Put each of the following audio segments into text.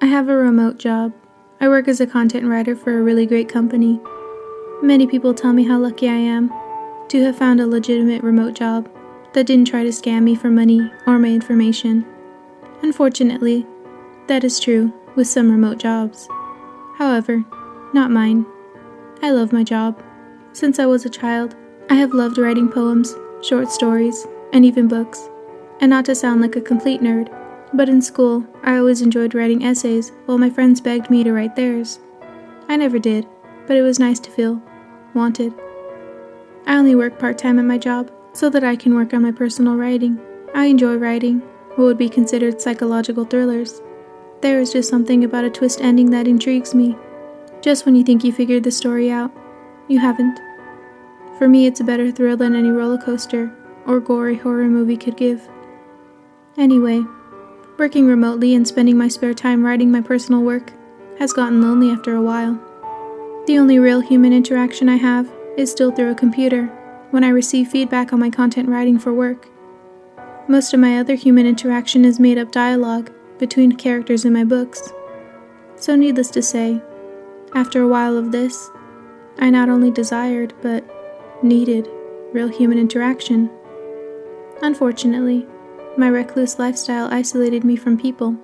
I have a remote job. I work as a content writer for a really great company. Many people tell me how lucky I am to have found a legitimate remote job that didn't try to scam me for money or my information. Unfortunately, that is true with some remote jobs. However, not mine. I love my job. Since I was a child, I have loved writing poems, short stories, and even books. And not to sound like a complete nerd, but in school, I always enjoyed writing essays while my friends begged me to write theirs. I never did, but it was nice to feel wanted. I only work part-time at my job so that I can work on my personal writing. I enjoy writing what would be considered psychological thrillers. There is just something about a twist ending that intrigues me. Just when you think you figured the story out, you haven't. For me, it's a better thrill than any roller coaster or gory horror movie could give. Anyway, working remotely and spending my spare time writing my personal work has gotten lonely after a while. The only real human interaction I have is still through a computer when I receive feedback on my content writing for work. Most of my other human interaction is made up dialogue between characters in my books. So needless to say, after a while of this, I not only desired but needed real human interaction. Unfortunately, my recluse lifestyle isolated me from people,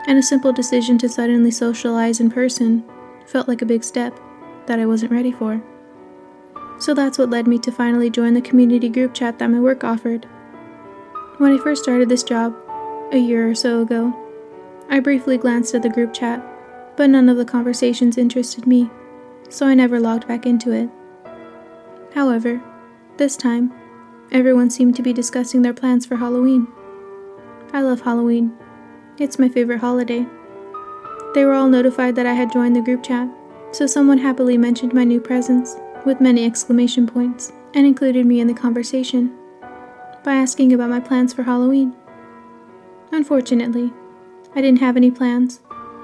and a simple decision to suddenly socialize in person felt like a big step that I wasn't ready for. So that's what led me to finally join the community group chat that my work offered. When I first started this job, a year or so ago, I briefly glanced at the group chat, but none of the conversations interested me, so I never logged back into it. However, this time, everyone seemed to be discussing their plans for Halloween. I love Halloween. It's my favorite holiday. They were all notified that I had joined the group chat, so someone happily mentioned my new presence with many exclamation points and included me in the conversation by asking about my plans for Halloween. Unfortunately, I didn't have any plans,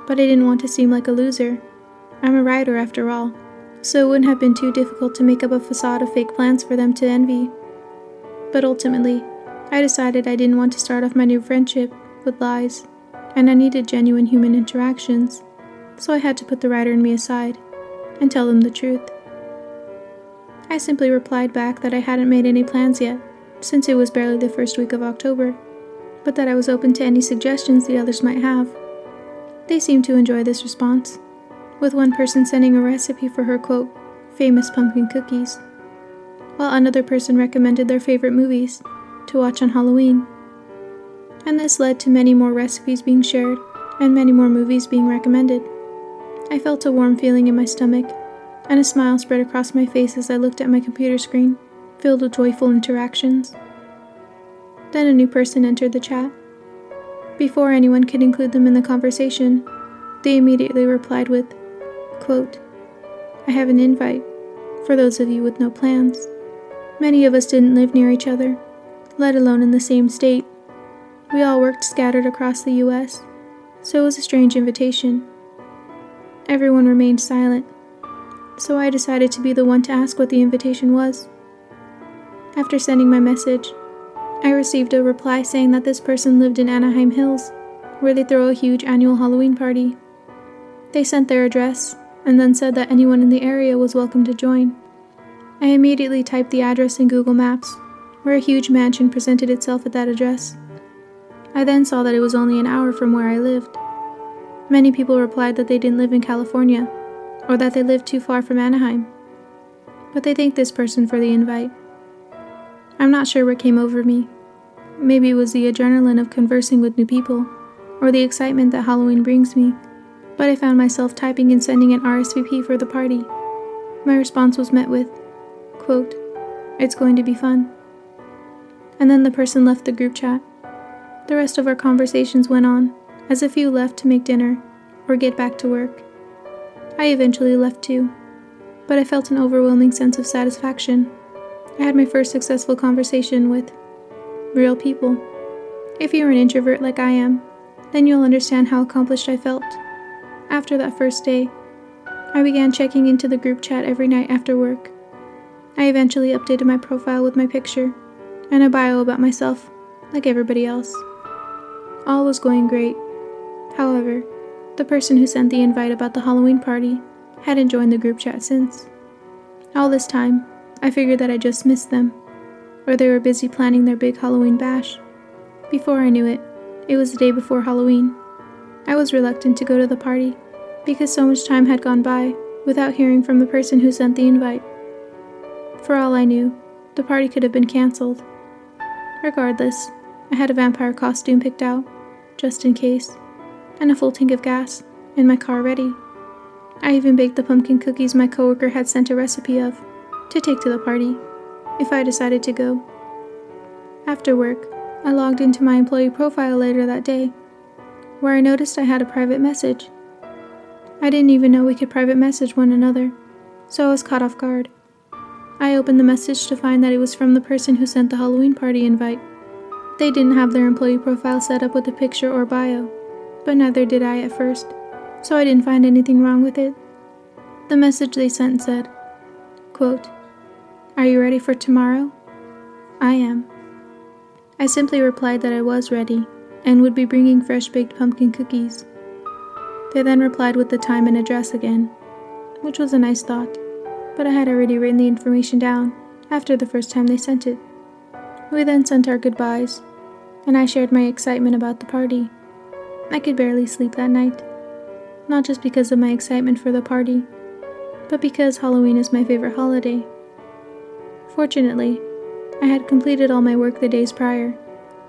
but I didn't want to seem like a loser. I'm a writer after all, so it wouldn't have been too difficult to make up a facade of fake plans for them to envy. But ultimately, I decided I didn't want to start off my new friendship with lies, and I needed genuine human interactions, so I had to put the writer in me aside and tell them the truth. I simply replied back that I hadn't made any plans yet, since it was barely the first week of October, but that I was open to any suggestions the others might have. They seemed to enjoy this response, with one person sending a recipe for her, quote, famous pumpkin cookies, while another person recommended their favorite movies to watch on Halloween. And this led to many more recipes being shared and many more movies being recommended. I felt a warm feeling in my stomach, and a smile spread across my face as I looked at my computer screen, filled with joyful interactions. Then a new person entered the chat. Before anyone could include them in the conversation, they immediately replied with, quote, I have an invite for those of you with no plans. Many of us didn't live near each other, let alone in the same state. We all worked scattered across the U.S., so it was a strange invitation. Everyone remained silent, so I decided to be the one to ask what the invitation was. After sending my message, I received a reply saying that this person lived in Anaheim Hills, where they throw a huge annual Halloween party. They sent their address, and then said that anyone in the area was welcome to join. I immediately typed the address in Google Maps, where a huge mansion presented itself at that address. I then saw that it was only an hour from where I lived. Many people replied that they didn't live in California, or that they lived too far from Anaheim. But they thanked this person for the invite. I'm not sure what came over me. Maybe it was the adrenaline of conversing with new people, or the excitement that Halloween brings me, but I found myself typing and sending an RSVP for the party. My response was met with, quote, it's going to be fun. And then the person left the group chat. The rest of our conversations went on, as a few left to make dinner or get back to work. I eventually left too, but I felt an overwhelming sense of satisfaction. I had my first successful conversation with real people. If you're an introvert like I am, then you'll understand how accomplished I felt. After that first day, I began checking into the group chat every night after work. I eventually updated my profile with my picture and a bio about myself, like everybody else. All was going great. However, The person who sent the invite about the Halloween party hadn't joined the group chat since. All this time, I figured that I just missed them, or they were busy planning their big Halloween bash. Before I knew it, it was the day before Halloween. I was reluctant to go to the party, because so much time had gone by without hearing from the person who sent the invite. For all I knew, the party could have been cancelled. Regardless, I had a vampire costume picked out, just in case, and a full tank of gas in my car ready. I even baked the pumpkin cookies my coworker had sent a recipe of to take to the party if I decided to go. After work, I logged into my employee profile later that day, where I noticed I had a private message. I didn't even know we could private message one another, so I was caught off guard. I opened the message to find that it was from the person who sent the Halloween party invite. They didn't have their employee profile set up with a picture or bio, but neither did I at first, so I didn't find anything wrong with it. The message they sent said, quote, "Are you ready for tomorrow?" I am. I simply replied that I was ready and would be bringing fresh baked pumpkin cookies. They then replied with the time and address again, which was a nice thought, but I had already written the information down after the first time they sent it. We then sent our goodbyes, and I shared my excitement about the party. I could barely sleep that night, not just because of my excitement for the party, but because Halloween is my favorite holiday. Fortunately, I had completed all my work the days prior,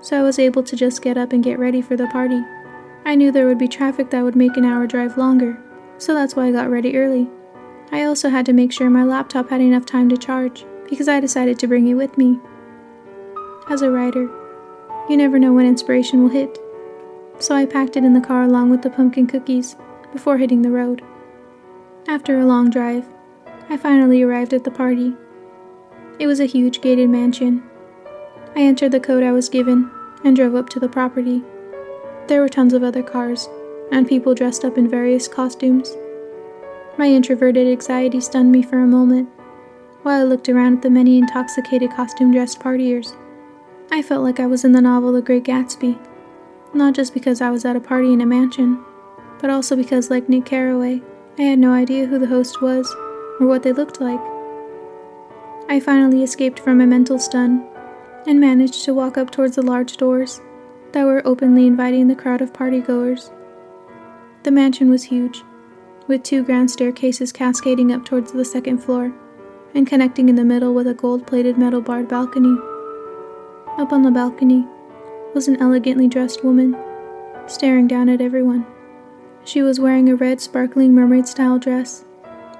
so I was able to just get up and get ready for the party. I knew there would be traffic that would make an hour drive longer, so that's why I got ready early. I also had to make sure my laptop had enough time to charge, because I decided to bring it with me. As a writer, you never know when inspiration will hit, so I packed it in the car along with the pumpkin cookies before hitting the road. After a long drive, I finally arrived at the party. It was a huge gated mansion. I entered the code I was given and drove up to the property. There were tons of other cars and people dressed up in various costumes. My introverted anxiety stunned me for a moment while I looked around at the many intoxicated costume-dressed partiers. I felt like I was in the novel The Great Gatsby, not just because I was at a party in a mansion, but also because, like Nick Carraway, I had no idea who the host was or what they looked like. I finally escaped from a mental stun and managed to walk up towards the large doors that were openly inviting the crowd of partygoers. The mansion was huge, with 2 grand staircases cascading up towards the second floor and connecting in the middle with a gold-plated metal barred balcony. Up on the balcony was an elegantly dressed woman, staring down at everyone. She was wearing a red sparkling mermaid-style dress,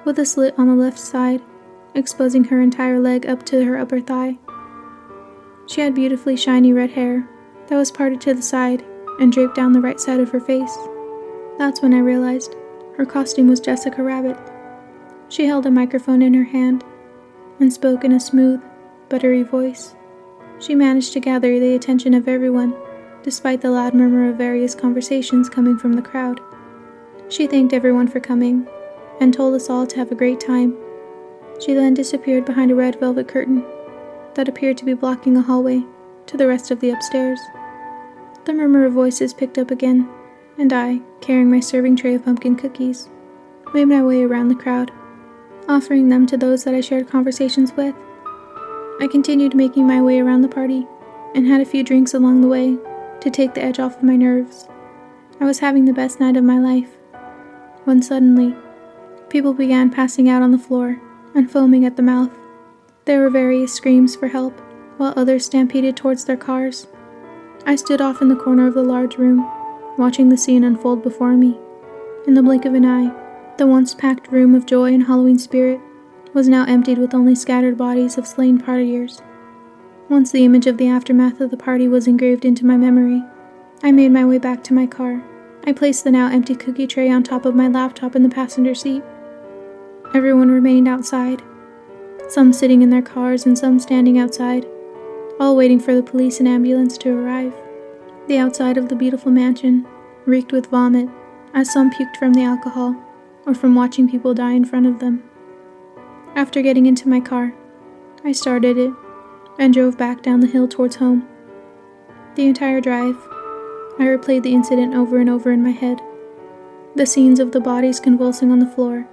with a slit on the left side, exposing her entire leg up to her upper thigh. She had beautifully shiny red hair that was parted to the side and draped down the right side of her face. That's when I realized her costume was Jessica Rabbit. She held a microphone in her hand and spoke in a smooth, buttery voice. She managed to gather the attention of everyone, despite the loud murmur of various conversations coming from the crowd. She thanked everyone for coming and told us all to have a great time. She then disappeared behind a red velvet curtain that appeared to be blocking a hallway to the rest of the upstairs. The murmur of voices picked up again, and I, carrying my serving tray of pumpkin cookies, made my way around the crowd, offering them to those that I shared conversations with. I continued making my way around the party and had a few drinks along the way to take the edge off of my nerves. I was having the best night of my life, when suddenly, people began passing out on the floor and foaming at the mouth. There were various screams for help, while others stampeded towards their cars. I stood off in the corner of the large room, watching the scene unfold before me. In the blink of an eye, the once packed room of joy and Halloween spirit was now emptied with only scattered bodies of slain partiers. Once the image of the aftermath of the party was engraved into my memory, I made my way back to my car. I placed the now empty cookie tray on top of my laptop in the passenger seat. Everyone remained outside, some sitting in their cars and some standing outside, all waiting for the police and ambulance to arrive. The outside of the beautiful mansion reeked with vomit, as some puked from the alcohol or from watching people die in front of them. After getting into my car, I started it and drove back down the hill towards home. The entire drive, I replayed the incident over and over in my head. The scenes of the bodies convulsing on the floor.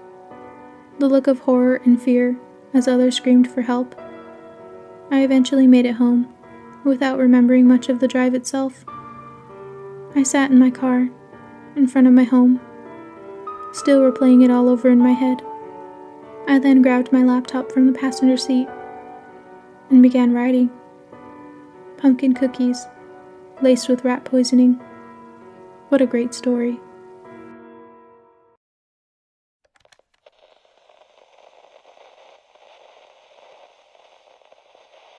The look of horror and fear as others screamed for help. I eventually made it home, without remembering much of the drive itself. I sat in my car, in front of my home, still replaying it all over in my head. I then grabbed my laptop from the passenger seat and began writing. Pumpkin cookies, laced with rat poisoning. What a great story.